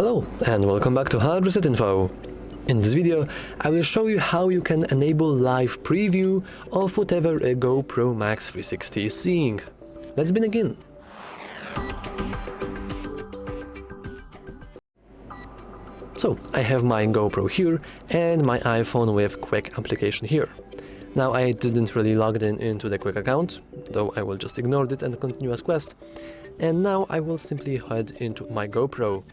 Hello and welcome back to Hard Reset Info. In this video I will show you how you can enable live preview of whatever a GoPro MAX 360 is seeing. Let's begin. So I have my GoPro here and my iPhone with Quick application here. Now I didn't really log into the Quick account, though I will just ignore it and continue as Quest. And now I will simply head into my GoPro.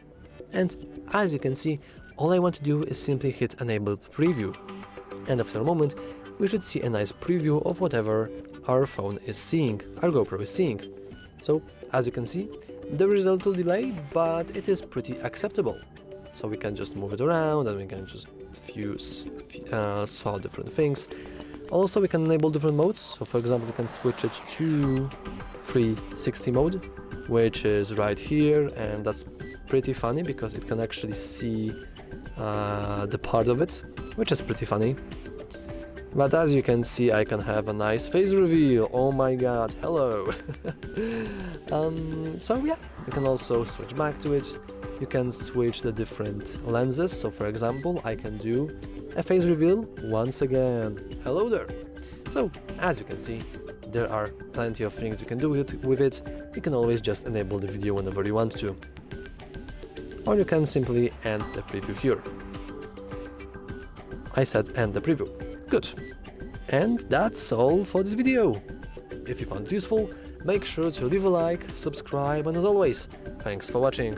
And as you can see, all I want to do is simply hit enable preview. And after a moment, we should see a nice preview of whatever our phone is seeing, our GoPro is seeing. So as you can see, there is a little delay, but it is pretty acceptable. So we can just move it around and we can just saw different things. Also, we can enable different modes. So for example, we can switch it to 360 mode, which is right here, and that's pretty funny because it can actually see the part of it, which is pretty funny. But as you can see, I can have a nice face reveal. Oh my god, hello! So yeah, you can also switch back to it. You can switch the different lenses. So for example, I can do a face reveal once again. Hello there! So as you can see, there are plenty of things you can do with it. You can always just enable the video whenever you want to. Or you can simply end the preview here. I said end the preview. Good. And that's all for this video. If you found it useful, make sure to leave a like, subscribe, and as always, thanks for watching.